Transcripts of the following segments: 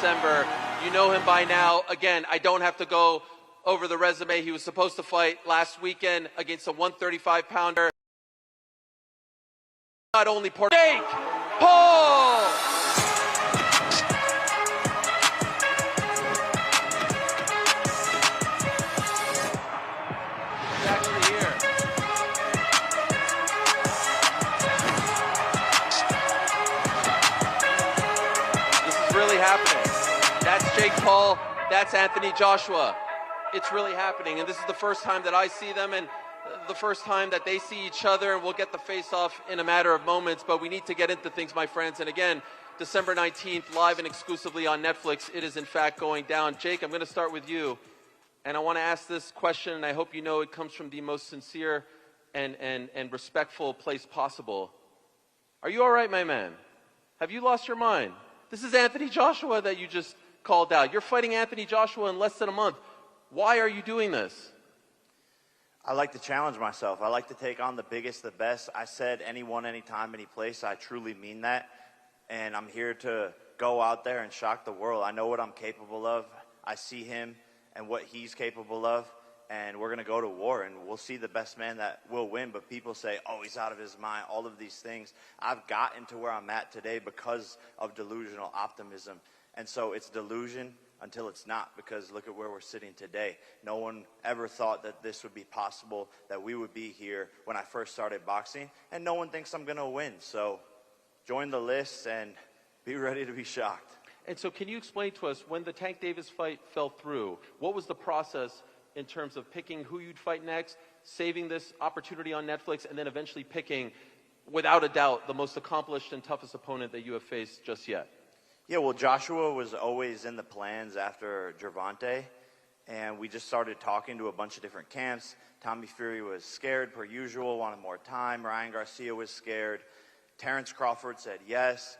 December. You know him by now. Again, I don't have to go over the resume. He was supposed to fight last weekend against a 135-pounder. Not only Jake Paul! He's actually here. This is really happening. That's Jake Paul. That's Anthony Joshua. It's really happening, and this is the first time that I see them, and the first time that they see each other, and we'll get the face-off in a matter of moments, but we need to get into things, my friends. And again, December 19th, live and exclusively on Netflix, it is in fact going down. Jake, I'm going to start with you, and I want to ask this question, and I hope you know it comes from the most sincere and respectful place possible. Are you all right, my man? Have you lost your mind? This is Anthony Joshua that you just called out. You're fighting Anthony Joshua in less than a month. Why are you doing this? I like to challenge myself. I like to take on the biggest, the best. I said anyone, anytime, any place. I truly mean that. And I'm here to go out there and shock the world. I know what I'm capable of. I see him and what he's capable of. And we're going to go to war, and we'll see the best man that will win. But people say, oh, he's out of his mind, all of these things. I've gotten to where I'm at today because of delusional optimism. And so it's delusion until it's not, because look at where we're sitting today. No one ever thought that this would be possible, that we would be here when I first started boxing, and no one thinks I'm going to win. So join the list and be ready to be shocked. And so can you explain to us, when the Tank Davis fight fell through, what was the process in terms of picking who you'd fight next, saving this opportunity on Netflix, and then eventually picking, without a doubt, the most accomplished and toughest opponent that you have faced just yet? Yeah, well, Joshua was always in the plans after Gervonta, and we just started talking to a bunch of different camps. Tommy Fury was scared, per usual, wanted more time. Ryan Garcia was scared. Terrence Crawford said yes,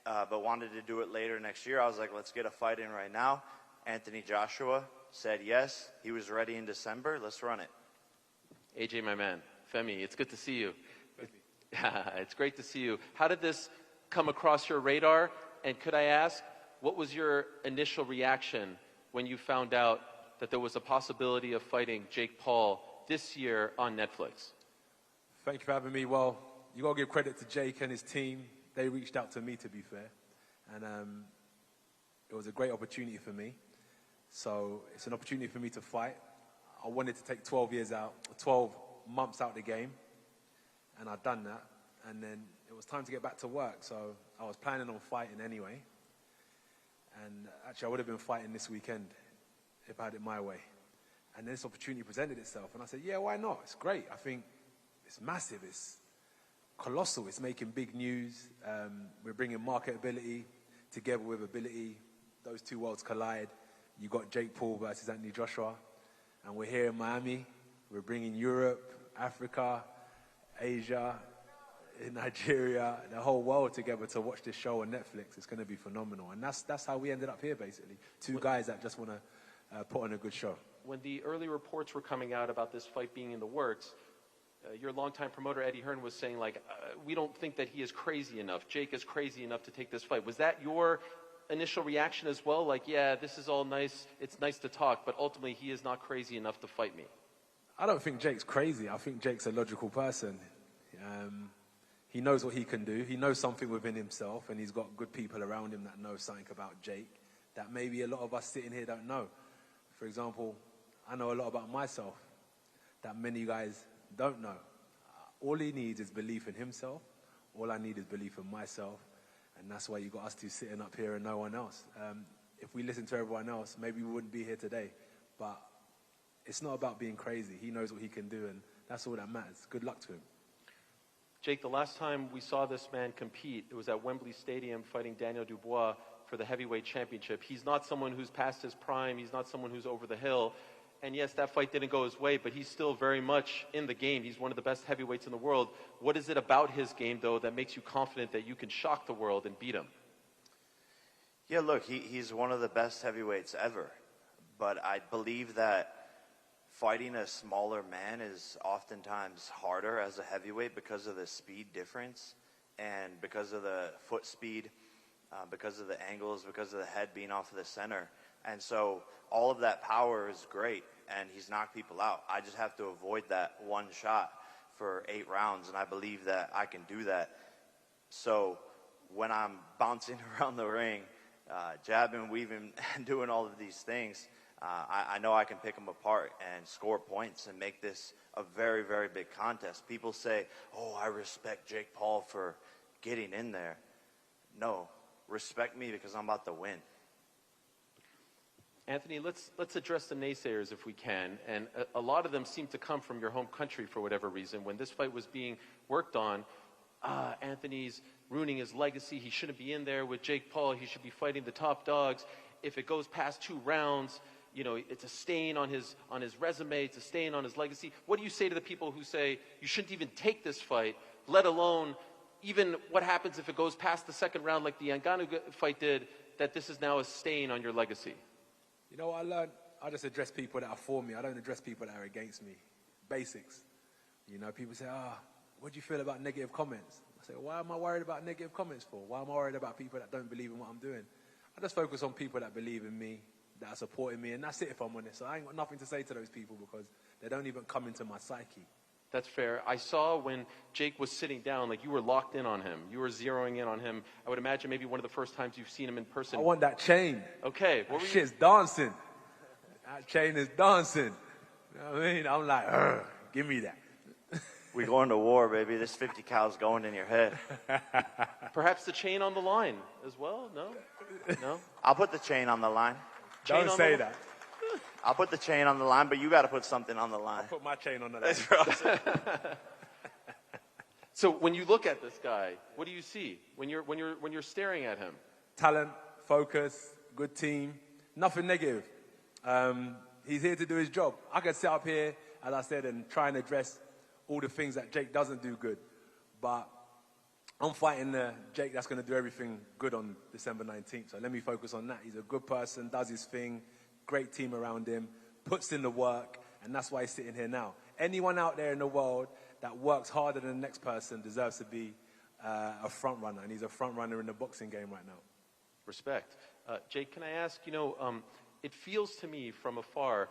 but wanted to do it later next year. I was like, let's get a fight in right now. Anthony Joshua said yes. He was ready in December. Let's run it. AJ, my man. Femi, it's good to see you. It's great to see you. How did this come across your radar? And could I ask, what was your initial reaction when you found out that there was a possibility of fighting Jake Paul this year on Netflix? Thank you for having me. Well, you got to give credit to Jake and his team. They reached out to me, to be fair. And it was a great opportunity for me. So it's an opportunity for me to fight. I wanted to take 12 months out of the game. And I'd done that. And then it was time to get back to work, so I was planning on fighting anyway. And actually, I would have been fighting this weekend if I had it my way. And this opportunity presented itself, and I said, yeah, why not? It's great. I think it's massive. It's colossal. It's making big news. We're bringing marketability together with ability. Those two worlds collide. You got Jake Paul versus Anthony Joshua, and we're here in Miami. We're bringing Europe, Africa, Asia, in Nigeria, the whole world together to watch this show on Netflix. It's going to be phenomenal. And that's how we ended up here, basically. Two guys that just want to put on a good show. When the early reports were coming out about this fight being in the works, your longtime promoter, Eddie Hearn, was saying, like, we don't think that he is crazy enough. Jake is crazy enough to take this fight. Was that your initial reaction as well? Like, yeah, this is all nice. It's nice to talk, but ultimately he is not crazy enough to fight me. I don't think Jake's crazy. I think Jake's a logical person. He knows what he can do. He knows something within himself, and he's got good people around him that know something about Jake that maybe a lot of us sitting here don't know. For example, I know a lot about myself that many guys don't know. All he needs is belief in himself. All I need is belief in myself, and that's why you got us two sitting up here and no one else. If we listened to everyone else, maybe we wouldn't be here today. But it's not about being crazy. He knows what he can do, and that's all that matters. Good luck to him. Jake, the last time we saw this man compete, it was at Wembley Stadium fighting Daniel Dubois for the heavyweight championship. He's not someone who's past his prime. He's not someone who's over the hill. And yes, that fight didn't go his way, but he's still very much in the game. He's one of the best heavyweights in the world. What is it about his game, though, that makes you confident that you can shock the world and beat him? Yeah, look, he's one of the best heavyweights ever. But I believe that fighting a smaller man is oftentimes harder as a heavyweight because of the speed difference and because of the foot speed. because of the angles, because of the head being off of the center. And so all of that power is great, and he's knocked people out. I just have to avoid that one shot for 8 rounds, and I believe that I can do that. So when I'm bouncing around the ring, jabbing, weaving, and doing all of these things, I know I can pick them apart and score points and make this a very, very big contest. People say, oh, I respect Jake Paul for getting in there. No, respect me because I'm about to win. Anthony, let's address the naysayers if we can. And a lot of them seem to come from your home country for whatever reason. When this fight was being worked on, Anthony's ruining his legacy. He shouldn't be in there with Jake Paul. He should be fighting the top dogs. If it goes past 2 rounds, you know, it's a stain on his resume. It's a stain on his legacy. What do you say to the people who say you shouldn't even take this fight, let alone even what happens if it goes past the 2nd round like the Ngannou fight did, that this is now a stain on your legacy? You know what I learned? I just address people that are for me. I don't address people that are against me. Basics. You know, people say, what do you feel about negative comments? I say, why am I worried about negative comments for? Why am I worried about people that don't believe in what I'm doing? I just focus on people that believe in me, that are supporting me, and that's it if I'm honest. So I ain't got nothing to say to those people because they don't even come into my psyche. That's fair. I saw when Jake was sitting down, like you were locked in on him. You were zeroing in on him. I would imagine maybe one of the first times you've seen him in person. I want that chain. Okay. That shit's dancing. That chain is dancing. You know what I mean? I'm like, give me that. We going to war, baby. This 50 cal's going in your head. Perhaps the chain on the line as well? No? No? I'll put the chain on the line. Don't say that. I'll put the chain on the line, but you got to put something on the line. I'll put my chain on the line. So when you look at this guy, what do you see when you're staring at him? Talent, focus, good team, nothing negative. He's here to do his job. I could sit up here, as I said, and try and address all the things that Jake doesn't do good. But I'm fighting the Jake that's going to do everything good on December 19th. So let me focus on that. He's a good person, does his thing, great team around him, puts in the work, and that's why he's sitting here now. Anyone out there in the world that works harder than the next person deserves to be a front runner, and he's a front runner in the boxing game right now. Respect. Jake, can I ask, it feels to me from afar,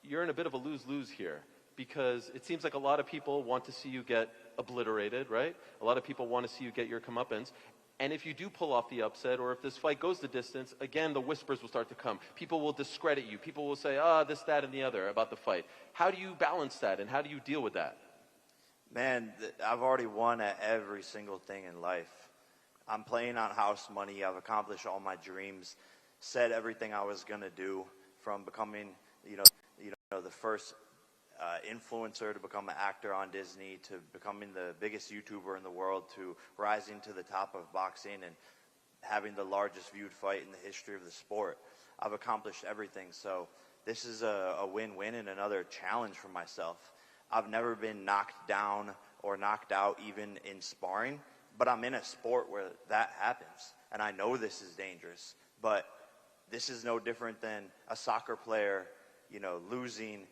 you're in a bit of a lose-lose here, because it seems like a lot of people want to see you get obliterated, right? A lot of people want to see you get your comeuppance. And if you do pull off the upset, or if this fight goes the distance, again, the whispers will start to come. People will discredit you. People will say, this, that, and the other about the fight. How do you balance that, and how do you deal with that? Man, I've already won at every single thing in life. I'm playing on house money. I've accomplished all my dreams, said everything I was going to do, from becoming, the first influencer to become an actor on Disney, to becoming the biggest YouTuber in the world, to rising to the top of boxing and having the largest viewed fight in the history of the sport. I've accomplished everything, so this is a win-win and another challenge for myself. I've never been knocked down or knocked out even in sparring, but I'm in a sport where that happens, and I know this is dangerous, but this is no different than a soccer player, losing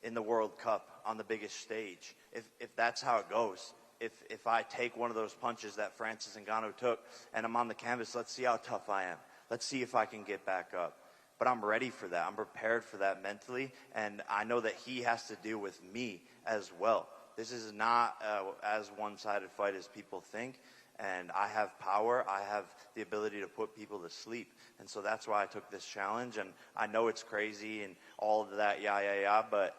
in the World Cup on the biggest stage. If that's how it goes, if I take one of those punches that Francis Ngannou took and I'm on the canvas, let's see how tough I am. Let's see if I can get back up. But I'm ready for that. I'm prepared for that mentally, and I know that he has to deal with me as well. This is not as one-sided fight as people think, and I have power. I have the ability to put people to sleep, and so that's why I took this challenge. And I know it's crazy and all of that, but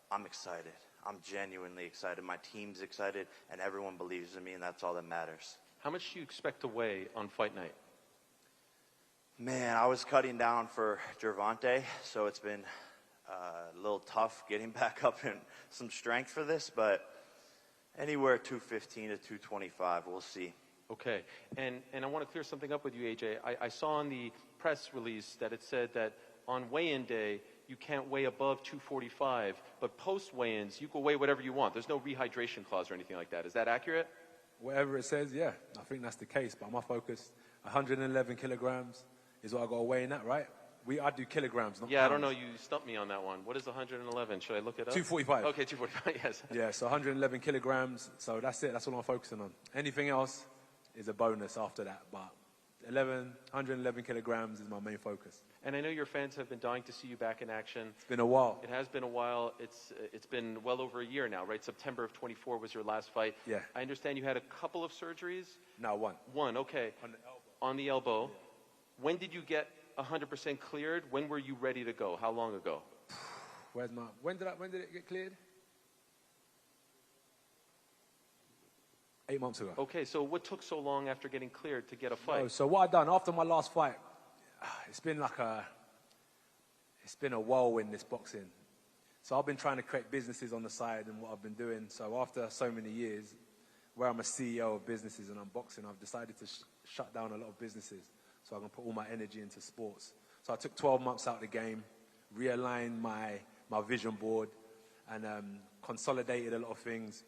I'm excited. I'm genuinely excited. My team's excited, and everyone believes in me, and that's all that matters. How much do you expect to weigh on fight night? Man, I was cutting down for Gervonta, so it's been a little tough getting back up in some strength for this, but anywhere 215 to 225, we'll see. Okay, and I want to clear something up with you, AJ. I saw in the press release that it said that on weigh-in day, you can't weigh above 245, but post-weigh-ins, you can weigh whatever you want. There's no rehydration clause or anything like that. Is that accurate? Whatever it says, yeah. I think that's the case, but my focus, 111 kilograms is what I got to weigh in at, right? I do kilograms, not pounds. I don't know. You stumped me on that one. What is 111? Should I look it up? 245. Okay, 245, yes. Yeah, so 111 kilograms, so that's it. That's all I'm focusing on. Anything else is a bonus after that, but 111 kilograms is my main focus. And I know your fans have been dying to see you back in action. It's been a while. It has been a while. It's been well over a year now, right? September of 24 was your last fight. Yeah. I understand you had a couple of surgeries. No, one. One, okay. On the elbow. On the elbow. Yeah. When did you get 100% cleared? When were you ready to go? How long ago? When did it get cleared? 8 months ago. Okay, so what took so long after getting cleared to get a fight? No, so what I done after my last fight, it's been a whirlwind, this boxing. So I've been trying to create businesses on the side and what I've been doing. So after so many years, where I'm a CEO of businesses and I'm boxing, I've decided to shut down a lot of businesses so I can put all my energy into sports. So I took 12 months out of the game, realigned my vision board, and consolidated a lot of things,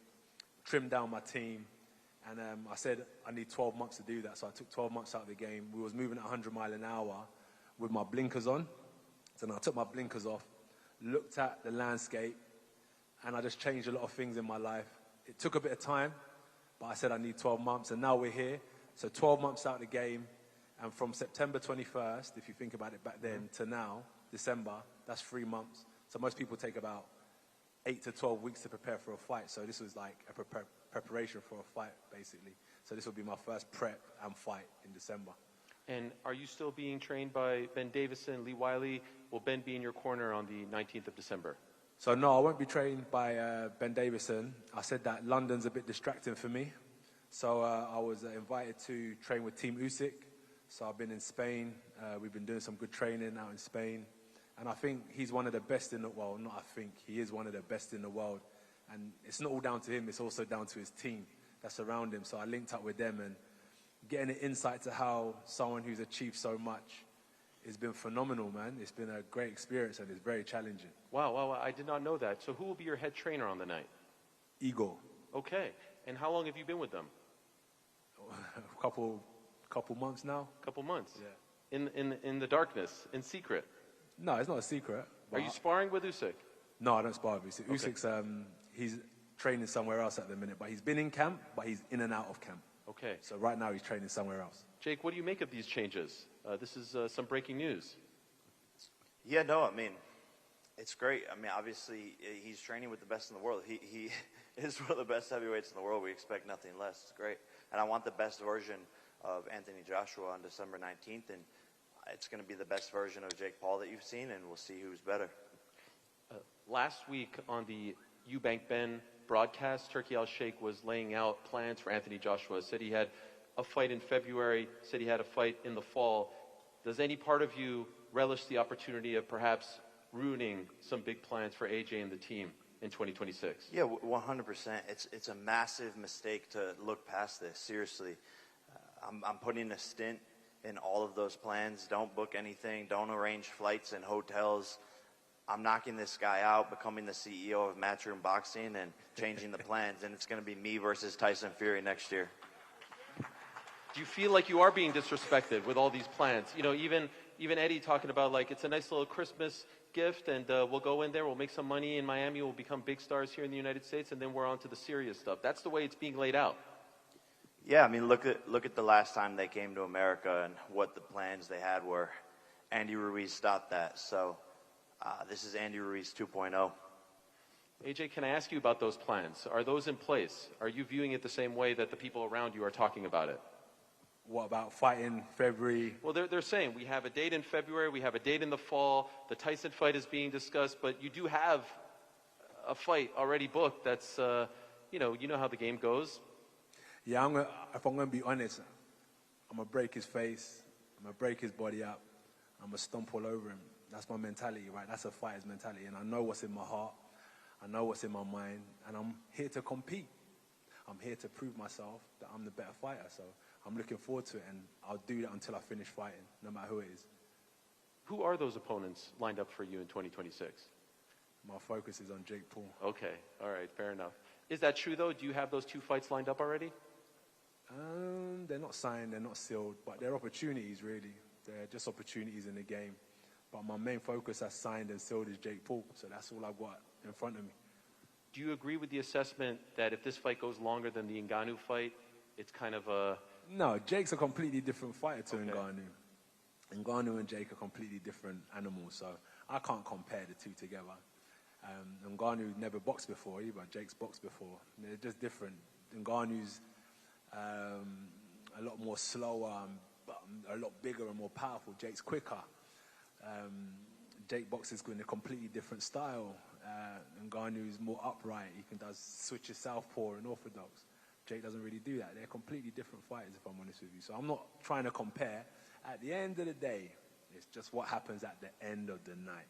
trimmed down my team. And I said I need 12 months to do that, so I took 12 months out of the game. We was moving at 100 miles an hour with my blinkers on. So then I took my blinkers off, looked at the landscape, and I just changed a lot of things in my life. It took a bit of time, but I said I need 12 months, and now we're here. So 12 months out of the game, and from September 21st, if you think about it back then, to now, December, that's 3 months. So most people take about 8 to 12 weeks to prepare for a fight. So this was like a preparation for a fight, basically. So this will be my first prep and fight in December. And are you still being trained by Ben Davison, Lee Wiley? Will Ben be in your corner on the 19th of December? So no, I won't be trained by Ben Davison. I said that London's a bit distracting for me. So I was invited to train with Team Usyk. So I've been in Spain. We've been doing some good training out in Spain. And I think he's one of the best in the world. Not I think, he is one of the best in the world. And it's not all down to him, it's also down to his team that's around him. So I linked up with them, and getting an insight to how someone who's achieved so much has been phenomenal, man. It's been a great experience, and it's very challenging. Wow, I did not know that. So who will be your head trainer on the night? Igor. Okay. And how long have you been with them? A couple months now. Couple months? Yeah. In the darkness, in secret? No, it's not a secret. Are you sparring with Usyk? No, I don't spar with Usyk. Okay. Usyk's, he's training somewhere else at the minute, but he's been in camp, but he's in and out of camp. Okay. So right now he's training somewhere else. Jake, what do you make of these changes? This is some breaking news. Yeah, no, I mean, it's great. I mean, obviously, he's training with the best in the world. He is one of the best heavyweights in the world. We expect nothing less. It's great. And I want the best version of Anthony Joshua on December 19th, and it's going to be the best version of Jake Paul that you've seen, and we'll see who's better. Last week on the Eubank Ben broadcast, Turki Al-Sheikh was laying out plans for Anthony Joshua. Said he had a fight in February, said he had a fight in the fall. Does any part of you relish the opportunity of perhaps ruining some big plans for AJ and the team in 2026? Yeah, 100%. It's a massive mistake to look past this, seriously. I'm putting a stint in all of those plans. Don't book anything. Don't arrange flights and hotels. I'm knocking this guy out, becoming the CEO of Matchroom Boxing, and changing the plans. And it's going to be me versus Tyson Fury next year. Do you feel like you are being disrespected with all these plans? You know, even Eddie talking about, like, it's a nice little Christmas gift, and we'll go in there, we'll make some money in Miami, we'll become big stars here in the United States, and then we're on to the serious stuff. That's the way it's being laid out. Yeah, I mean, look at the last time they came to America and what the plans they had were. Andy Ruiz stopped that. So this is Andy Ruiz 2.0. AJ, can I ask you about those plans? Are those in place? Are you viewing it the same way that the people around you are talking about it? What about fighting February? Well, they're saying we have a date in February, we have a date in the fall, the Tyson fight is being discussed, but you do have a fight already booked that's, you know how the game goes. Yeah, if I'm going to be honest, I'm going to break his face, I'm going to break his body up, I'm going to stomp all over him. That's my mentality, right? That's a fighter's mentality, and I know what's in my heart, I know what's in my mind, and I'm here to compete. I'm here to prove myself that I'm the better fighter, so I'm looking forward to it, and I'll do that until I finish fighting, no matter who it is. Who are those opponents lined up for you in 2026? My focus is on Jake Paul. Okay, all right, fair enough. Is that true, though? Do you have those two fights lined up already? They're not signed, they're not sealed, but they're opportunities, really. They're just opportunities in the game. But my main focus as signed and sealed is Jake Paul, so that's all I've got in front of me. Do you agree with the assessment that if this fight goes longer than the Ngannou fight, it's kind of No, Jake's a completely different fighter to Ngannou. Ngannou and Jake are completely different animals, so I can't compare the two together. Ngannou never boxed before either. Jake's boxed before. They're just different. Ngannou's a lot more slower, a lot bigger and more powerful. Jake's quicker. Jake boxes in a completely different style. Ngannou's more upright. He can switch his southpaw and orthodox. Jake doesn't really do that. They're completely different fighters, if I'm honest with you. So I'm not trying to compare. At the end of the day, it's just what happens at the end of the night.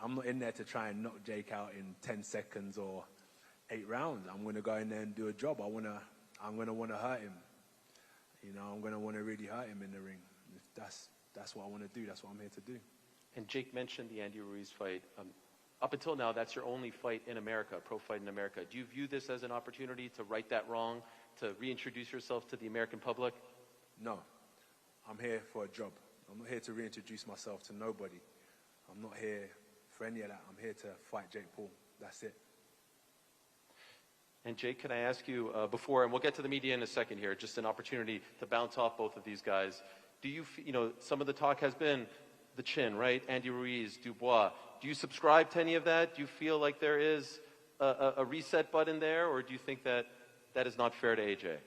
I'm not in there to try and knock Jake out in 10 seconds or 8 rounds. I'm going to go in there and do a job. I'm going to want to hurt him. You know, I'm going to want to really hurt him in the ring. That's what I want to do. That's what I'm here to do. And Jake mentioned the Andy Ruiz fight. Up until now, that's your only fight in America, a pro fight in America. Do you view this as an opportunity to right that wrong, to reintroduce yourself to the American public? No. I'm here for a job. I'm not here to reintroduce myself to nobody. I'm not here for any of that. I'm here to fight Jake Paul. That's it. And Jake, can I ask you before, and we'll get to the media in a second here, just an opportunity to bounce off both of these guys. Do you, some of the talk has been the chin, right? Andy Ruiz, Dubois. Do you subscribe to any of that? Do you feel like there is a reset button there, or do you think that that is not fair to AJ?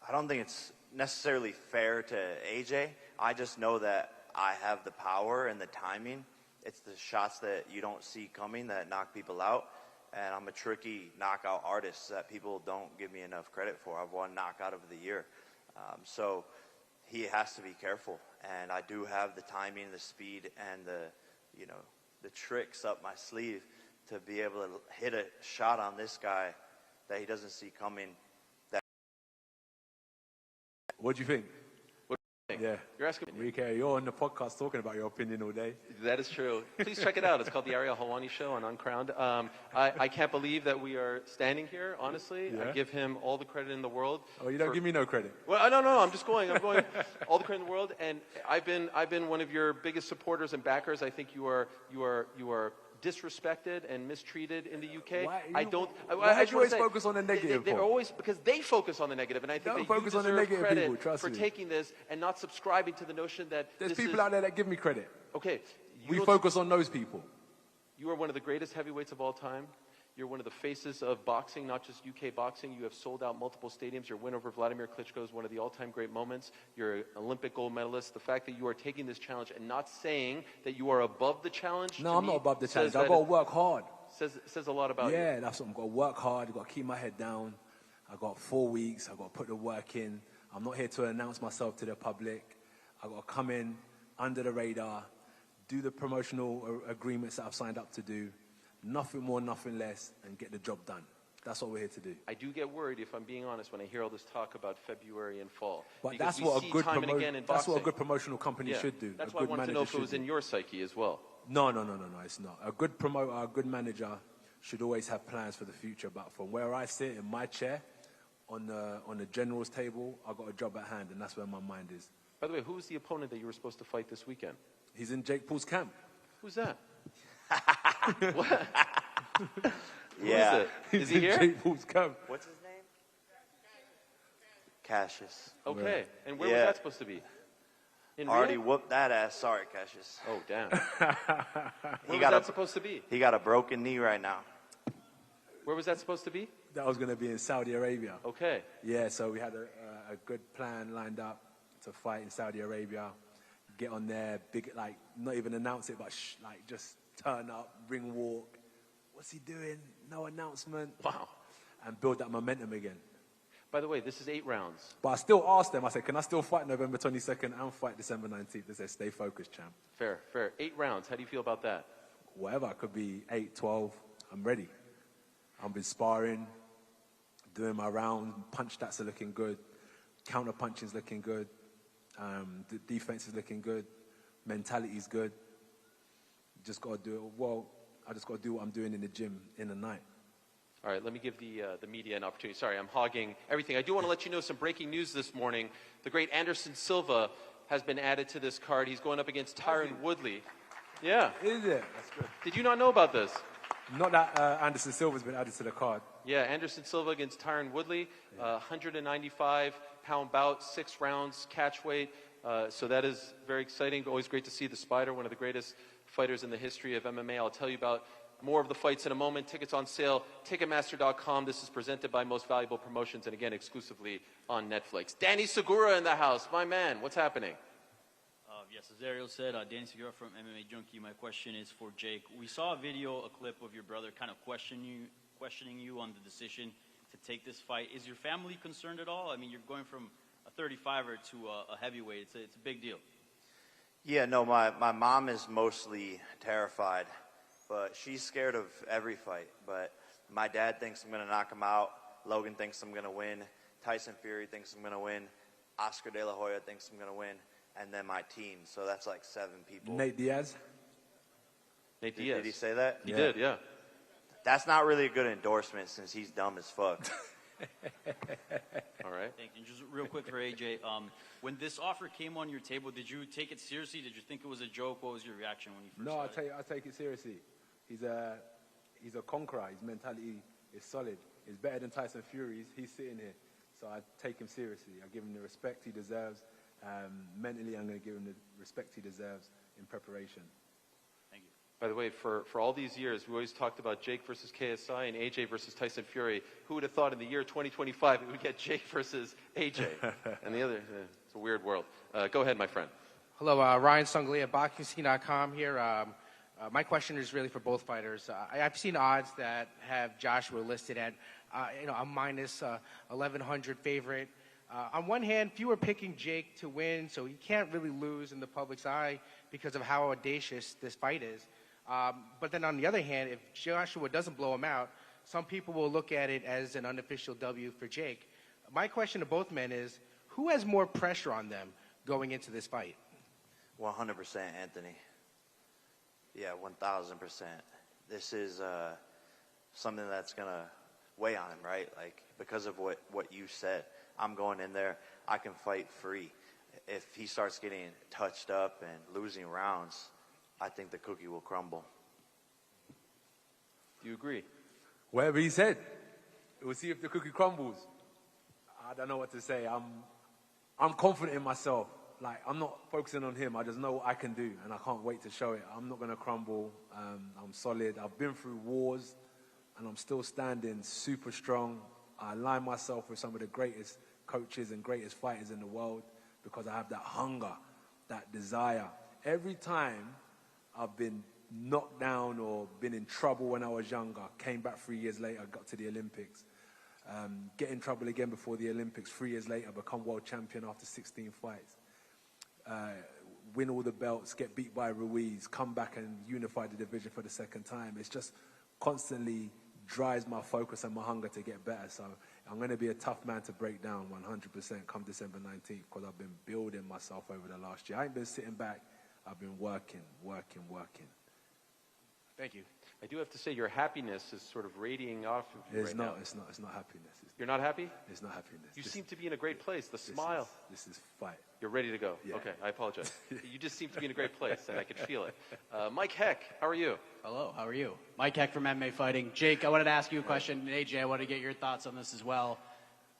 I don't think it's necessarily fair to AJ. I just know that I have the power and the timing. It's the shots that you don't see coming that knock people out. And I'm a tricky knockout artist that people don't give me enough credit for. I've won knockout of the year. So he has to be careful. And I do have the timing, the speed, and the tricks up my sleeve to be able to hit a shot on this guy that he doesn't see coming. What do you think? What do you think? Yeah. You're asking me. Rike, you're on the podcast talking about your opinion all day. That is true. Please check it out. It's called the Ariel Helwani Show on Uncrowned. I can't believe that we are standing here, honestly. Yeah. I give him all the credit in the world. Oh, you don't give me no credit? Well, no. I'm going all the credit in the world. And I've been one of your biggest supporters and backers. I think you are disrespected and mistreated in the UK. Why do you always focus on the negative? They're always, because they focus on the negative, and I think that you deserve credit for taking this and not subscribing to the notion that there's people out there that give me credit. Okay. We focus on those people. You are one of the greatest heavyweights of all time. You're one of the faces of boxing, not just UK boxing. You have sold out multiple stadiums. Your win over Vladimir Klitschko is one of the all-time great moments. You're an Olympic gold medalist. The fact that you are taking this challenge and not saying that you are above the challenge. No, I'm not above the challenge. I've got to work hard. Says a lot about you. Yeah, that's what I've got to work hard. I've got to keep my head down. I've got 4 weeks. I've got to put the work in. I'm not here to announce myself to the public. I've got to come in under the radar, do the promotional agreements that I've signed up to do. Nothing more, nothing less, and get the job done. That's what we're here to do. I do get worried, if I'm being honest, when I hear all this talk about February and fall. But that's what a good promotional company should do. That's why I wanted to know if it was in your psyche as well. No, it's not. A good promoter, a good manager should always have plans for the future. But from where I sit in my chair, on the general's table, I've got a job at hand, and that's where my mind is. By the way, who's the opponent that you were supposed to fight this weekend? He's in Jake Paul's camp. Who's that? What? Yeah. Is he here? Jake Paul's camp. What's his name? Cassius. Okay. And where was that supposed to be? In Already Rio? whooped that ass. Sorry, Cassius. Oh, damn. Where was that supposed to be? He got a broken knee right now. Where was that supposed to be? That was going to be in Saudi Arabia. Okay. Yeah, so we had a good plan lined up to fight in Saudi Arabia. Get on there, big, not even announce it, but just turn up, ring walk. What's he doing? No announcement. Wow. And build that momentum again. By the way, this is 8 rounds. But I still asked them, I said, can I still fight November 22nd and fight December 19th? They said, stay focused, champ. Fair. 8 rounds. How do you feel about that? Whatever. It could be 8, 12. I'm ready. I've been sparring, doing my round. Punch stats are looking good. Counter punching's looking good. The defense is looking good. Mentality's good. Just got to do it. Well, I just got to do what I'm doing in the gym in the night. All right, let me give the media an opportunity. Sorry, I'm hogging everything. I do want to let you know some breaking news this morning. The great Anderson Silva has been added to this card. He's going up against Tyron Woodley. Yeah. Is it? That's good. Did you not know about this? Not that Anderson Silva's been added to the card. Yeah, Anderson Silva against Tyron Woodley, 195 pound bout, 6 rounds, catch weight. So that is very exciting. Always great to see the Spider, one of the greatest fighters in the history of MMA. I'll tell you about more of the fights in a moment. Tickets on sale, Ticketmaster.com. This is presented by Most Valuable Promotions, and again, exclusively on Netflix. Danny Segura in the house. My man, what's happening? Yes, as Ariel said, Danny Segura from MMA Junkie. My question is for Jake. We saw a video, a clip of your brother kind of questioning you on the decision to take this fight. Is your family concerned at all? I mean, you're going from a 35er to a heavyweight. It's a big deal. Yeah, no, my mom is mostly terrified, but she's scared of every fight. But my dad thinks I'm going to knock him out. Logan thinks I'm going to win. Tyson Fury thinks I'm going to win. Oscar De La Hoya thinks I'm going to win. And then my team. So that's like 7 people. Nate Diaz? Nate Diaz. Did he say that? He did, yeah. That's not really a good endorsement since he's dumb as fuck. All right. Thank you. Just real quick for AJ, when this offer came on your table, did you take it seriously? Did you think it was a joke? What was your reaction when you first saw it? I take it seriously. He's a conqueror. His mentality is solid. He's better than Tyson Fury. He's sitting here. So I take him seriously. I give him the respect he deserves. Mentally, I'm going to give him the respect he deserves in preparation. Thank you. By the way, for all these years, we always talked about Jake versus KSI and AJ versus Tyson Fury. Who would have thought in the year 2025 we would get Jake versus AJ? And the other, it's a weird world. Go ahead, my friend. Hello, Ryan Sungli at BoxingScene.com here. My question is really for both fighters. I've seen odds that have Joshua listed at a minus 1,100 favorite. On one hand, few are picking Jake to win, so he can't really lose in the public's eye because of how audacious this fight is. But then on the other hand, if Joshua doesn't blow him out, some people will look at it as an unofficial W for Jake. My question to both men is, who has more pressure on them going into this fight? 100% Anthony. Yeah, 1,000%. This is something that's going to weigh on him, right? Like, because of what you said. I'm going in there, I can fight free. If he starts getting touched up and losing rounds, I think the cookie will crumble. Do you agree? Whatever he said. We'll see if the cookie crumbles. I don't know what to say. I'm confident in myself. Like, I'm not focusing on him. I just know what I can do, and I can't wait to show it. I'm not going to crumble. I'm solid. I've been through wars, and I'm still standing super strong. I align myself with some of the greatest coaches and greatest fighters in the world because I have that hunger, that desire. Every time I've been knocked down or been in trouble when I was younger, came back 3 years later, got to the Olympics, get in trouble again before the Olympics, 3 years later, become world champion after 16 fights, win all the belts, get beat by Ruiz, come back and unify the division for the second time. It's just constantly drives my focus and my hunger to get better. So I'm going to be a tough man to break down 100% come December 19th because I've been building myself over the last year. I ain't been sitting back. I've been working. Thank you. I do have to say your happiness is sort of radiating off of you It's right not. now. It's not happiness. You're not happy? It's not happiness. You seem to be in a great place. The smile. This is fight. You're ready to go. Yeah. Okay, I apologize. You just seem to be in a great place, and I could feel it. Mike Heck, how are you? Hello, how are you? Mike Heck from MMA Fighting. Jake, I wanted to ask you a question, and AJ, I want to get your thoughts on this as well.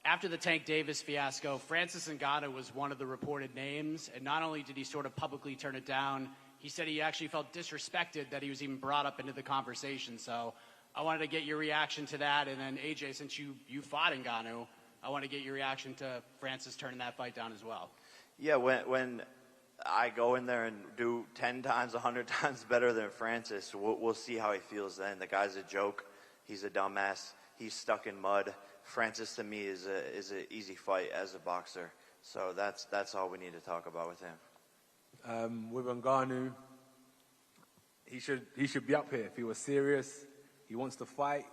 After the Tank Davis fiasco, Francis Ngannou was one of the reported names, and not only did he sort of publicly turn it down, he said he actually felt disrespected that he was even brought up into the conversation. So I wanted to get your reaction to that, and then AJ, since you fought Ngannou, I want to get your reaction to Francis turning that fight down as well. Yeah, when I go in there and do 10 times, 100 times better than Francis, we'll see how he feels then. The guy's a joke. He's a dumbass. He's stuck in mud. Francis, to me, is an easy fight as a boxer. So that's all we need to talk about with him. With Ngannou, he should be up here. If he was serious, he wants to fight,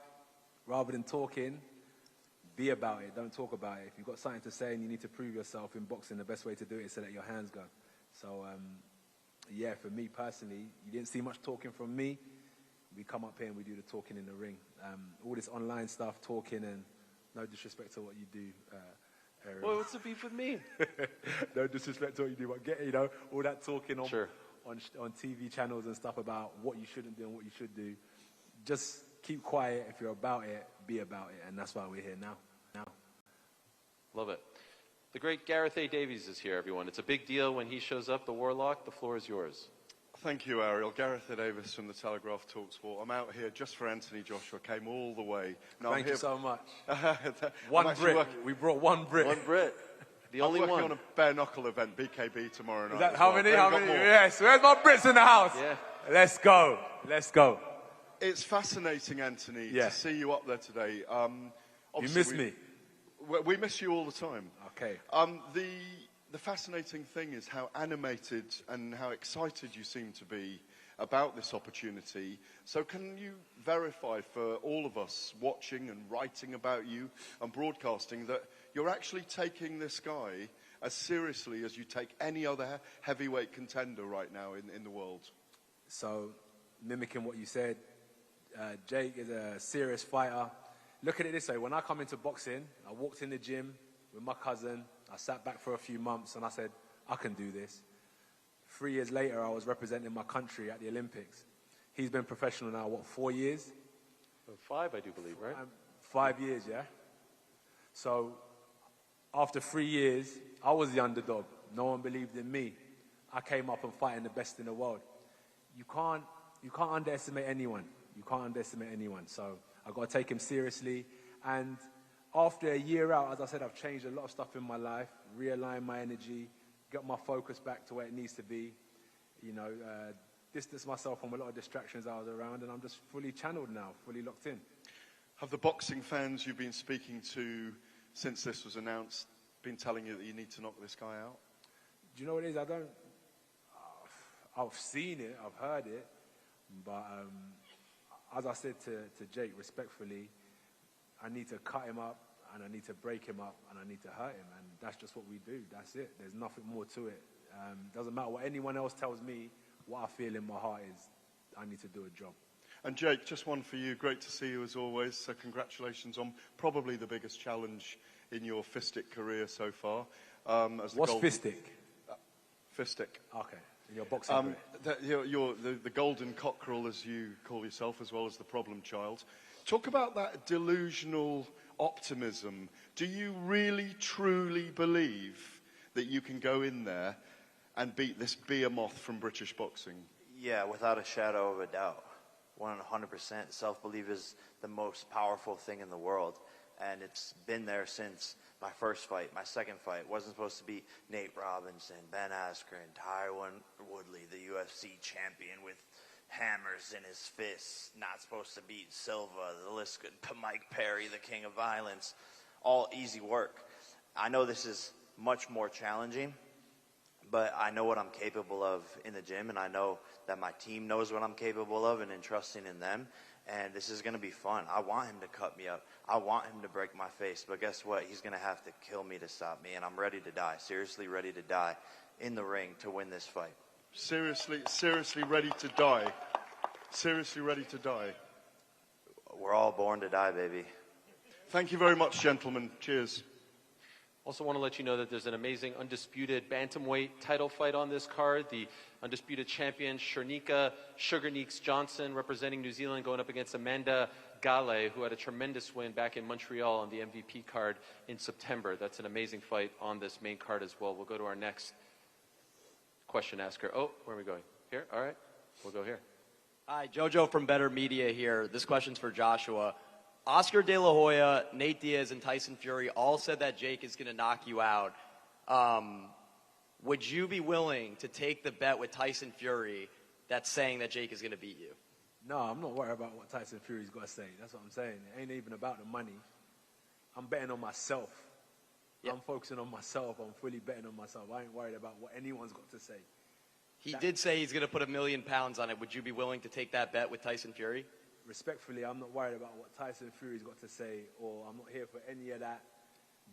rather than talking, be about it. Don't talk about it. If you've got something to say and you need to prove yourself in boxing, the best way to do it is to let your hands go. So, yeah, for me personally, you didn't see much talking from me. We come up here and we do the talking in the ring. All this online stuff, talking, and no disrespect to what you do, Ariel. Well, what's the beef with me? No disrespect to what you do, but all that talking on, Sure. on TV channels and stuff about what you shouldn't do and what you should do. Just keep quiet. If you're about it, be about it. And that's why we're here now. Love it. The great Gareth A. Davies is here, everyone. It's a big deal when he shows up, the Warlock. The floor is yours. Thank you, Ariel. Gareth A. Davis from the Telegraph Talksport. I'm out here just for Anthony Joshua. Came all the way. No, Thank you so much. One One Brit. We brought one Brit. One Brit. The only I'm one. working on a bare knuckle event, BKB, tomorrow night. Is that as how well. many? They've How got many? more. Yes. Where's my Brits in the house? Yeah. Let's go. Let's go. It's fascinating, Anthony, Yeah. to see you up there today. You Obviously miss me. We miss you all the time. Okay. The fascinating thing is how animated and how excited you seem to be about this opportunity. So can you verify for all of us watching and writing about you and broadcasting that you're actually taking this guy as seriously as you take any other heavyweight contender right now in the world? So, mimicking what you said, Jake is a serious fighter. Look at it this way. When I come into boxing, I walked in the gym with my cousin. I sat back for a few months and I said, I can do this. 3 years later, I was representing my country at the Olympics. He's been professional now, what, 4 years? 5, I do believe, right? 5 years, yeah? So, after 3 years, I was the underdog. No one believed in me. I came up and fighting the best in the world. You can't underestimate anyone. You can't underestimate anyone. So, I've got to take him seriously. And after a year out, as I said, I've changed a lot of stuff in my life, realigned my energy, got my focus back to where it needs to be, distance myself from a lot of distractions I was around, and I'm just fully channeled now, fully locked in. Have the boxing fans you've been speaking to since this was announced been telling you that you need to knock this guy out? Do you know what it is? I've seen it, I've heard it, but as I said to Jake, respectfully, I need to cut him up, and I need to break him up, and I need to hurt him, and that's just what we do. That's it. There's nothing more to it. Doesn't matter what anyone else tells me. What I feel in my heart is I need to do a job. And Jake, just one for you. Great to see you as always. So congratulations on probably the biggest challenge in your fistic career so far. What's fistic? Fistic. Okay, in your boxing career. You're the golden cockerel, as you call yourself, as well as the problem child. Talk about that delusional optimism. Do you really, truly believe that you can go in there and beat this behemoth from British boxing? Yeah, without a shadow of a doubt. 100%. Self-belief is the most powerful thing in the world. And it's been there since my first fight, my second fight. Wasn't supposed to beat Nate Robinson, Ben Askren, Tyron Woodley, the UFC champion with hammers in his fists. Not supposed to beat Silva, the list could, Mike Perry, the king of violence. All easy work. I know this is much more challenging, but I know what I'm capable of in the gym, and I know that my team knows what I'm capable of and entrusting in them. And this is going to be fun. I want him to cut me up. I want him to break my face. But guess what? He's going to have to kill me to stop me. And I'm ready to die. Seriously ready to die in the ring to win this fight. Seriously ready to die. Seriously ready to die. We're all born to die, baby. Thank you very much, gentlemen. Cheers. Also want to let you know that there's an amazing undisputed bantamweight title fight on this card. The undisputed champion, Shernika Sugarneeks Johnson, representing New Zealand, going up against Amanda Gale, who had a tremendous win back in Montreal on the MVP card in September. That's an amazing fight on this main card as well. We'll go to our next question asker. Oh, where are we going? Here? All right. We'll go here. Hi, Jojo from Better Media here. This question's for Joshua. Oscar De La Hoya, Nate Diaz, and Tyson Fury all said that Jake is going to knock you out. Would you be willing to take the bet with Tyson Fury that's saying that Jake is going to beat you? No, I'm not worried about what Tyson Fury's got to say. That's what I'm saying. It ain't even about the money. I'm betting on myself. Yep. I'm focusing on myself. I'm fully betting on myself. I ain't worried about what anyone's got to say. He did say he's going to put £1 million on it. Would you be willing to take that bet with Tyson Fury? Respectfully, I'm not worried about what Tyson Fury's got to say, or I'm not here for any of that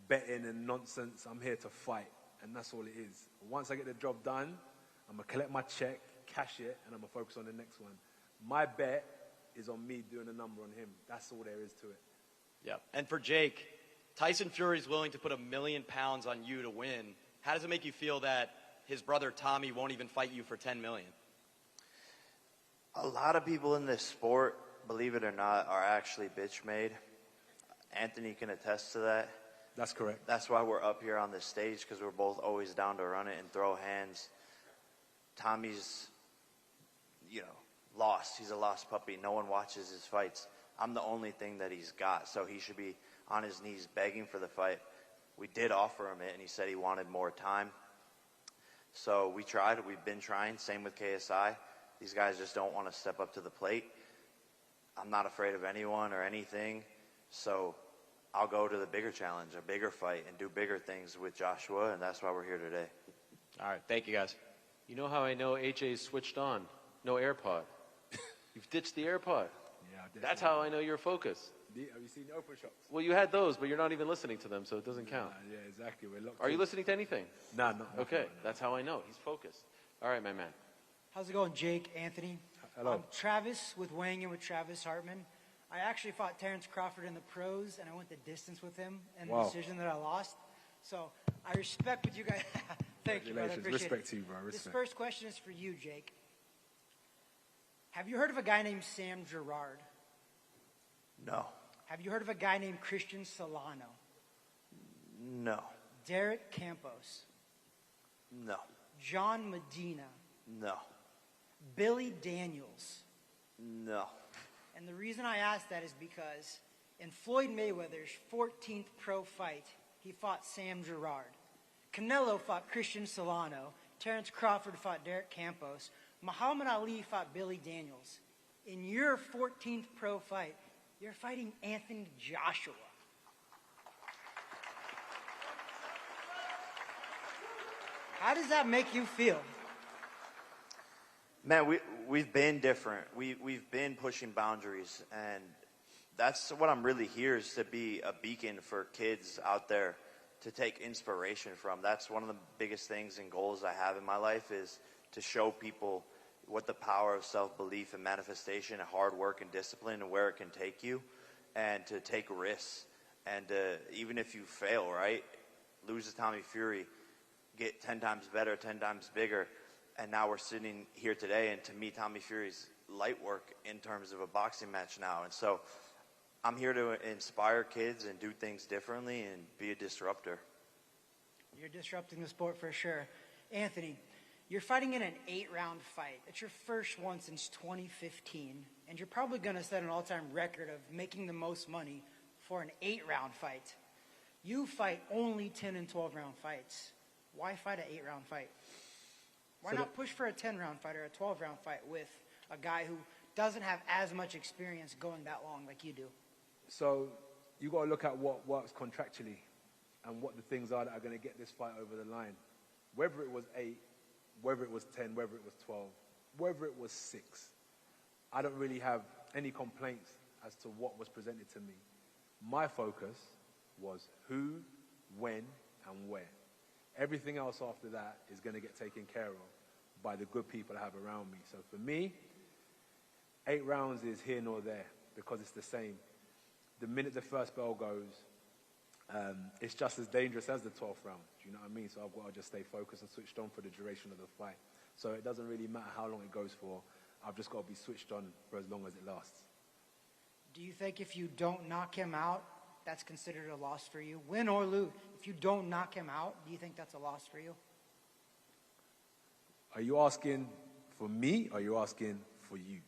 betting and nonsense. I'm here to fight, and that's all it is. Once I get the job done, I'm going to collect my check, cash it, and I'm going to focus on the next one. My bet is on me doing a number on him. That's all there is to it. Yeah. And for Jake, Tyson Fury's willing to put £1 million on you to win. How does it make you feel that his brother Tommy won't even fight you for $10 million? A lot of people in this sport, believe it or not, are actually bitch made. Anthony can attest to that. That's correct. That's why we're up here on this stage, because we're both always down to run it and throw hands. Tommy's, lost. He's a lost puppy. No one watches his fights. I'm the only thing that he's got, so he should be on his knees begging for the fight. We did offer him it, and he said he wanted more time. So we tried. We've been trying. Same with KSI. These guys just don't want to step up to the plate. I'm not afraid of anyone or anything, so I'll go to the bigger challenge, a bigger fight, and do bigger things with Joshua, and that's why we're here today. All right, thank you, guys. You know how I know AJ's switched on? No AirPod. You've ditched the AirPod. Yeah, That's how I know you're focused. Have you seen the open shots? Well, you had those, but you're not even listening to them, so it doesn't count. Yeah, exactly. We're locked Are you in. listening to anything? Nah, no. Okay, that's how I know. He's focused. All right, my man. How's it going, Jake, Anthony? Hello. Travis, weighing in with Travis Hartman. I actually fought Terrence Crawford in the pros, and I went the distance with him in the decision that I lost. So I respect what you guys. Thank you, brother. I appreciate Respect it. to you, bro. Respect. This first question is for you, Jake. Have you heard of a guy named Sam Gerard? No. Have you heard of a guy named Christian Solano? No. Derek Campos? No. John Medina? No. Billy Daniels? No. And the reason I ask that is because in Floyd Mayweather's 14th pro fight, he fought Sam Gerard. Canelo fought Christian Solano. Terrence Crawford fought Derek Campos. Muhammad Ali fought Billy Daniels. In your 14th pro fight, you're fighting Anthony Joshua. How does that make you feel? Man, we've been different. We've been pushing boundaries, and that's what I'm really here, is to be a beacon for kids out there to take inspiration from. That's one of the biggest things and goals I have in my life, is to show people what the power of self-belief and manifestation and hard work and discipline and where it can take you, and to take risks. And even if you fail, right, lose to Tommy Fury, get 10 times better, 10 times bigger. And now we're sitting here today, and to me, Tommy Fury's light work in terms of a boxing match now. And so I'm here to inspire kids and do things differently and be a disruptor. You're disrupting the sport for sure. Anthony, you're fighting in an 8-round fight. It's your first one since 2015, and you're probably going to set an all-time record of making the most money for an 8-round fight. You fight only 10 and 12-round fights. Why fight an 8-round fight? Why not push for a 10-round fight or a 12-round fight with a guy who doesn't have as much experience going that long like you do? So you got to look at what works contractually and what the things are that are going to get this fight over the line. Whether it was 8, whether it was 10, whether it was 12, whether it was 6, I don't really have any complaints as to what was presented to me. My focus was who, when, and where. Everything else after that is going to get taken care of by the good people I have around me. So for me, 8 rounds is here nor there because it's the same. The minute the first bell goes, it's just as dangerous as the 12th round. Do you know what I mean? So I've got to just stay focused and switched on for the duration of the fight. So it doesn't really matter how long it goes for. I've just got to be switched on for as long as it lasts. Do you think if you don't knock him out, that's considered a loss for you? Win or lose, if you don't knock him out, do you think that's a loss for you? Are you asking for me or are you asking for you?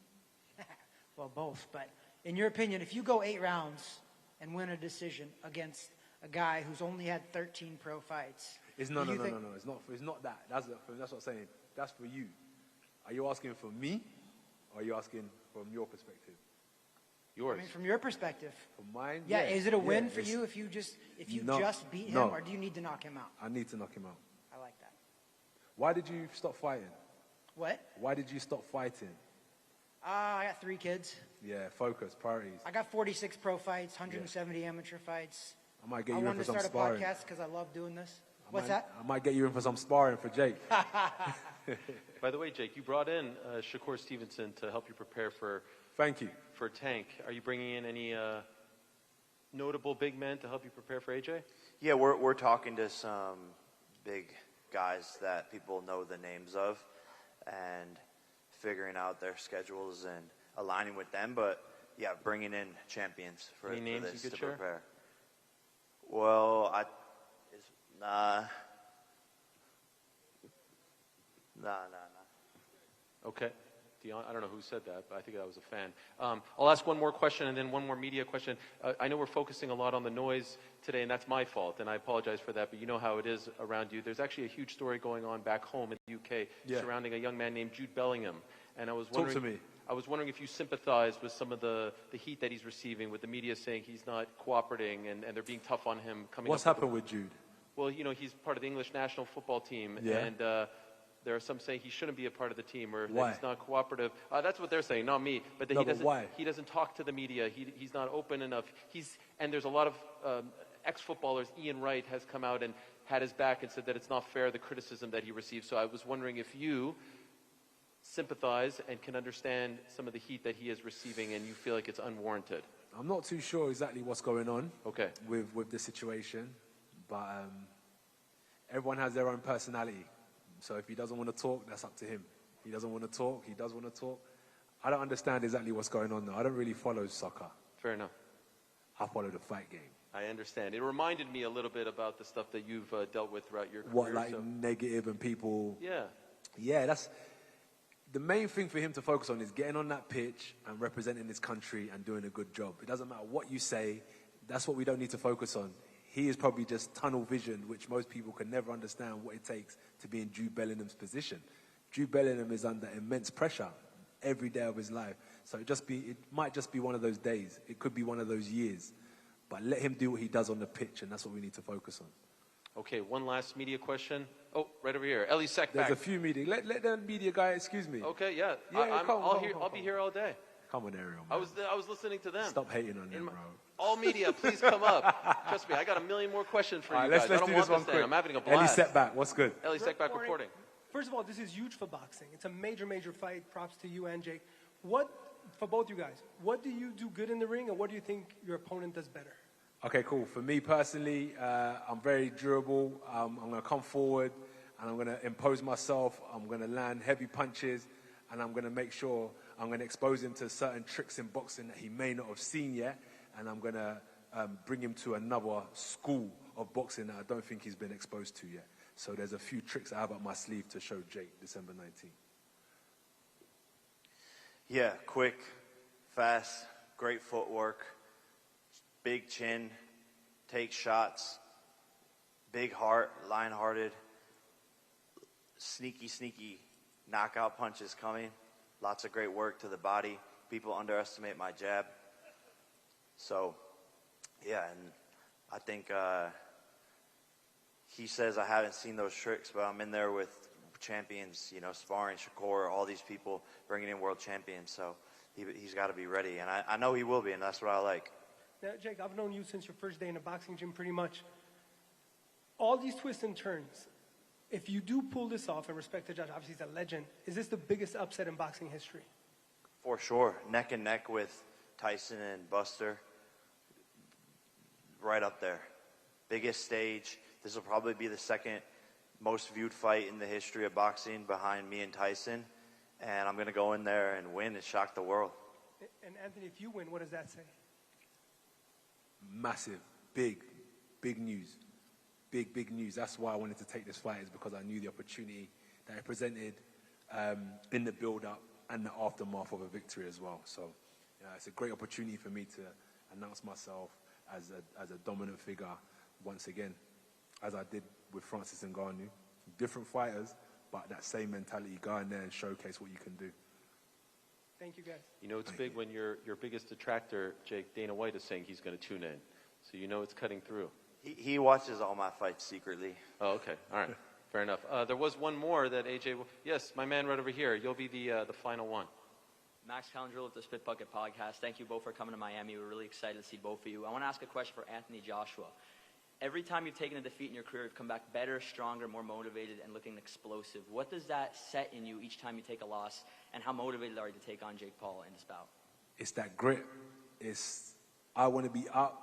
Well, both. But in your opinion, if you go 8 rounds and win a decision against a guy who's only had 13 pro fights, No. It's not that. That's what I'm saying. That's for you. Are you asking for me or are you asking from your perspective? Yours. I mean, from your perspective. From mine? Yeah, is it a win for you if you just beat him, or do you need to knock him out? I need to knock him out. I like that. Why did you stop fighting? What? Why did you stop fighting? I got 3 kids. Yeah, focus, priorities. I got 46 pro fights, 170 amateur fights. I might get you in for some I wanted to sparring. start a podcast because I love doing this. What's that? I might get you in for some sparring for Jake. By the way, Jake, you brought in Shakur Stevenson to help you prepare for Thank you. for Tank. Are you bringing in any notable big men to help you prepare for AJ? Yeah, we're talking to some big guys that people know the names of and figuring out their schedules and aligning with them. But, yeah, bringing in champions for Any names this you could to share? prepare. Well, nah. Okay. Dion, I don't know who said that, but I think that was a fan. I'll ask one more question and then one more media question. I know we're focusing a lot on the noise today, and that's my fault, and I apologize for that, but you know how it is around you. There's actually a huge story going on back home in the UK surrounding a young man named Jude Bellingham. And I was wondering, Talk to me. I was wondering if you sympathize with some of the heat that he's receiving, with the media saying he's not cooperating and they're being tough on him. What's happened with Jude? Well, you know, he's part of the English national football team, and there are some saying he shouldn't be a part of the team or that he's not cooperative. That's what they're saying, not me. But that he doesn't talk to the media. He's not open enough. And there's a lot of ex-footballers. Ian Wright has come out and had his back and said that it's not fair, the criticism that he receives. So I was wondering if you sympathize and can understand some of the heat that he is receiving and you feel like it's unwarranted. I'm not too sure exactly what's going on with the situation, but everyone has their own personality. So if he doesn't want to talk, that's up to him. He doesn't want to talk, he does want to talk. I don't understand exactly what's going on though. I don't really follow soccer. Fair enough. I follow the fight game. I understand. It reminded me a little bit about the stuff that you've dealt with throughout your career. What, like negative and people... Yeah. Yeah, that's... The main thing for him to focus on is getting on that pitch and representing his country and doing a good job. It doesn't matter what you say. That's what we don't need to focus on. He is probably just tunnel vision, which most people can never understand what it takes to be in Jude Bellingham's position. Jude Bellingham is under immense pressure every day of his life. So it might just be one of those days. It could be one of those years. But let him do what he does on the pitch, and that's what we need to focus on. Okay, one last media question. Oh, right over here. Ellie Seckback. There's a few media. Let the media guy, excuse me. Okay, yeah. I'll be here all day. Come on, Ariel, man. I was listening to them. Stop hating on them, bro. All media, please come up. Trust me, I got a million more questions for you Let's guys. I don't do want this one this quick. I'm having a blast. Ellie Seckback, what's good? Ellie Seckback reporting. First of all, this is huge for boxing. It's a major, major fight. Props to you and Jake. For both you guys, what do you do good in the ring, and what do you think your opponent does better? Okay, cool. For me personally, I'm very durable. I'm going to come forward and I'm going to impose myself. I'm going to land heavy punches and I'm going to make sure I'm going to expose him to certain tricks in boxing that he may not have seen yet. And I'm going to bring him to another school of boxing that I don't think he's been exposed to yet. So there's a few tricks I have up my sleeve to show Jake December 19th. Yeah, quick, fast, great footwork. Big chin, take shots, big heart, lion-hearted, sneaky knockout punches coming. Lots of great work to the body. People underestimate my jab. So, yeah, and I think he says I haven't seen those tricks, but I'm in there with champions, you know, sparring, Shakur, all these people bringing in world champions. So he's got to be ready, and I know he will be, and that's what I like. Now, Jake, I've known you since your first day in a boxing gym pretty much. All these twists and turns, if you do pull this off, and respect the judge, obviously he's a legend, is this the biggest upset in boxing history? For sure. Neck and neck with Tyson and Buster. Right up there. Biggest stage. This will probably be the second most viewed fight in the history of boxing behind me and Tyson. And I'm going to go in there and win and shock the world. And Anthony, if you win, what does that say? Massive, big news. Big news. That's why I wanted to take this fight, is because I knew the opportunity that it presented in the build-up and the aftermath of a victory as well. So it's a great opportunity for me to announce myself as a dominant figure once again, as I did with Francis Ngannou. Different fighters, but that same mentality, go in there and showcase what you can do. Thank you, guys. You know, it's big when your biggest detractor, Jake, Dana White, is saying he's going to tune in. So you know it's cutting through. He watches all my fights secretly. Oh, okay. All right. Fair enough. There was one more that AJ... Yes, my man right over here. You'll be the final one. Max Calendrill with the Spit Bucket Podcast. Thank you both for coming to Miami. We're really excited to see both of you. I want to ask a question for Anthony Joshua. Every time you've taken a defeat in your career, you've come back better, stronger, more motivated, and looking explosive. What does that set in you each time you take a loss, and how motivated are you to take on Jake Paul in this bout? It's that grit. I want to be up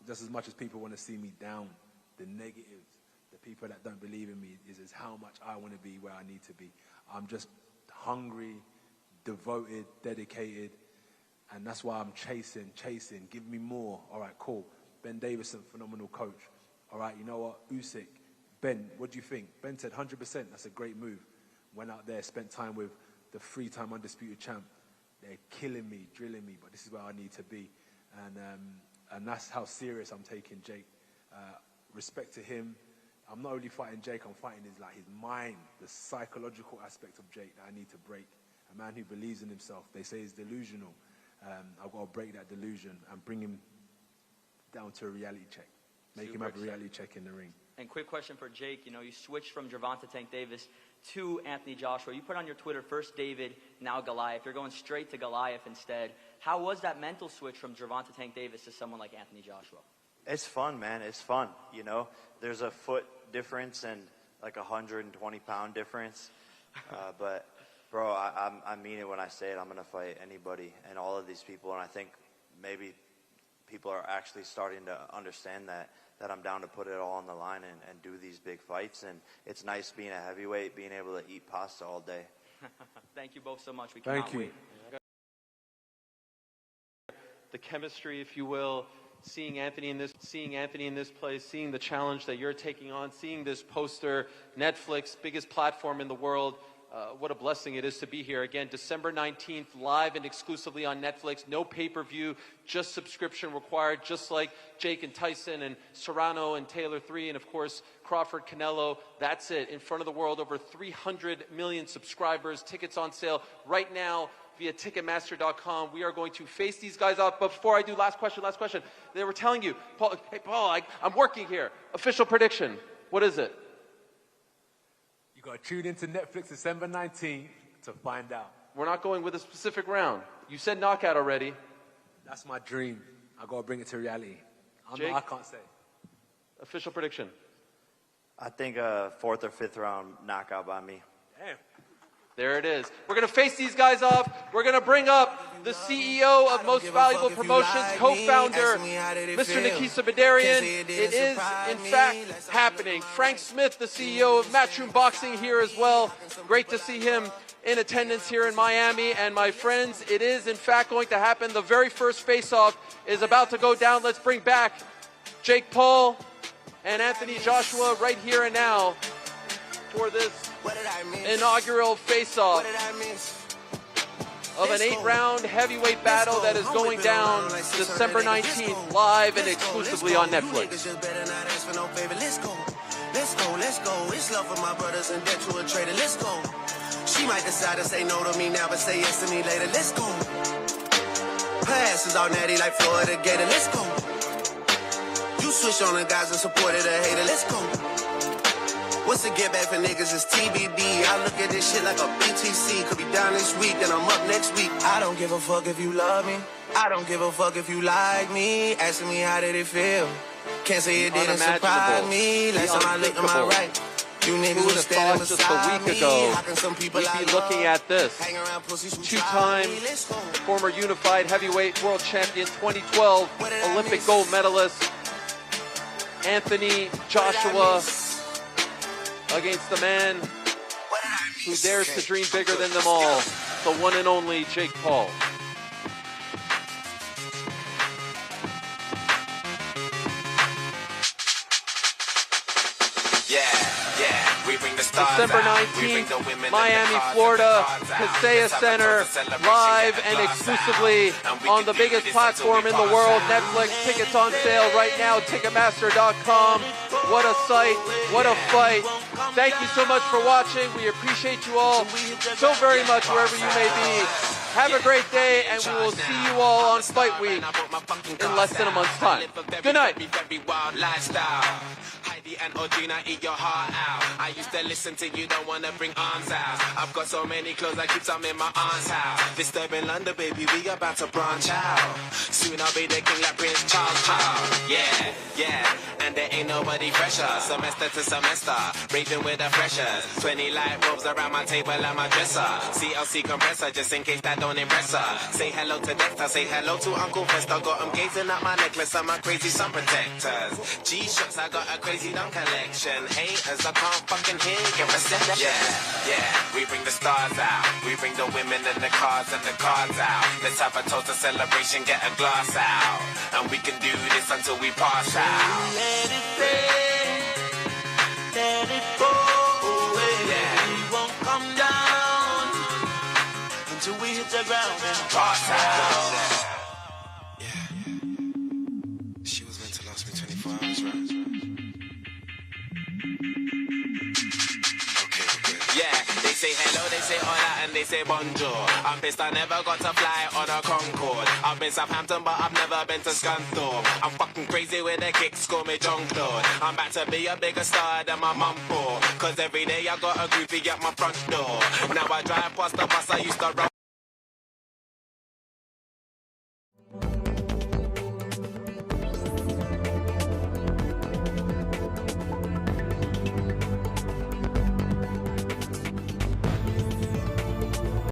just as much as people want to see me down. The negatives, the people that don't believe in me, is how much I want to be where I need to be. I'm just hungry, devoted, dedicated, and that's why I'm chasing. Give me more. All right, cool. Ben Davison, phenomenal coach. All right, you know what? Usyk, Ben, what do you think? Ben said 100%. That's a great move. Went out there, spent time with the 3-time undisputed champ. They're killing me, drilling me, but this is where I need to be. And that's how serious I'm taking Jake. Respect to him. I'm not only fighting Jake, I'm fighting his mind, the psychological aspect of Jake that I need to break. A man who believes in himself. They say he's delusional. I've got to break that delusion and bring him down to a reality check. Make him have a reality check in the ring. And quick question for Jake. You know, you switched from Gervonta Tank Davis to Anthony Joshua. You put on your Twitter, first David, now Goliath. You're going straight to Goliath instead. How was that mental switch from Gervonta Tank Davis to someone like Anthony Joshua? It's fun, man. It's fun. You know, there's a foot difference and like 120-pound difference. But, bro, I mean it when I say it. I'm going to fight anybody and all of these people. And I think maybe people are actually starting to understand that I'm down to put it all on the line and do these big fights. And it's nice being a heavyweight, being able to eat pasta all day. Thank you both so much. We cannot wait. The chemistry, if you will, seeing Anthony in this place, seeing the challenge that you're taking on, seeing this poster, Netflix, biggest platform in the world. What a blessing it is to be here. Again, December 19th, live and exclusively on Netflix. No pay-per-view, just subscription required, just like Jake and Tyson and Serrano and Taylor 3 and, of course, Crawford, Canelo. That's it. In front of the world, over 300 million subscribers. Tickets on sale right now via Ticketmaster.com. We are going to face these guys off. But before I do, last question. They were telling you, Paul, hey, Paul, I'm working here. Official prediction. What is it? You got to tune into Netflix December 19th to find out. We're not going with a specific round. You said knockout already. That's my dream. I got to bring it to reality. Jake? I can't say. Official prediction. I think a 4th or 5th round knockout by me. Damn. There it is. We're going to face these guys off. We're going to bring up the CEO of Most Valuable Promotions, co-founder, Mr. Nikisa Badarian. It is, in fact, happening. Frank Smith, the CEO of Matchroom Boxing, here as well. Great to see him in attendance here in Miami. And my friends, it is, in fact, going to happen. The very first face-off is about to go down. Let's bring back Jake Paul and Anthony Joshua right here and now for this inaugural face-off of an 8-round heavyweight battle that is going down December 19th, live and exclusively on Netflix. Let's go. It's love for my brothers and debt to a traitor. Let's go. She might decide to say no to me now, but say yes to me later. Let's go. Her ass is all natty like Florida Gator. Let's go. You switch on the guys and supported a hater. Let's go. What's the get back for niggas? It's TBD. I look at this shit like a BTC. Could be down this week and I'm up next week. I don't give a fuck if you love me. I don't give a fuck if you like me. Asking me how did it feel. Can't say it didn't surprise me. Last time I looked to my right, you niggas was standing beside me. Just a week ago, How can some people we'd be looking at this. Two-time former unified heavyweight world champion, 2012 Olympic gold medalist, Anthony Joshua, against the man who dares to dream bigger than them all, the one and only Jake Paul. December 19th, Miami, Florida, Kaseya Center, live and exclusively on the biggest platform in the world, Netflix. Tickets on sale right now, Ticketmaster.com. What a sight, what a fight. Thank you so much for watching. We appreciate you all so very much wherever you may be. Have a great day, and we will see you all on Fight Week in less than a month's time. Good night. And Audrina, eat your heart out. I used to listen to you, don't wanna bring arms out. I've got so many clothes, I keep some in my aunt's house. Disturbing London, baby, we about to branch out. Soon I'll be the king like Prince Charles. Yeah, and there ain't nobody fresher. Semester to semester, raving with the freshers. 20 light bulbs around my table and my dresser. CLC compressor, just in case that don't impress her. Say hello to Dexter, say hello to Uncle Fester. Got him gazing at my necklace and my crazy sun protectors. G-shots, I got a crazy on collection. Haters, I can't fucking hear your reception. Yeah, we bring the stars out. We bring the women and the cars out. Let's have a toast, a celebration, get a glass out. And we can do this until we pass out. Let it rain, let it go away. We won't come down until we hit the ground and pass out. She was meant to last me 24 hours, right? Yeah, they say hello, they say hola, and they say bonjour. I'm pissed I never got to fly on a Concorde. I've been Southampton, but I've never been to Scunthorpe. I'm fucking crazy with the kicks, call me John Claude. I'm about to be a bigger star than my mum for. Cause every day I got a groupie at my front door. Now I drive past the bus I used to run.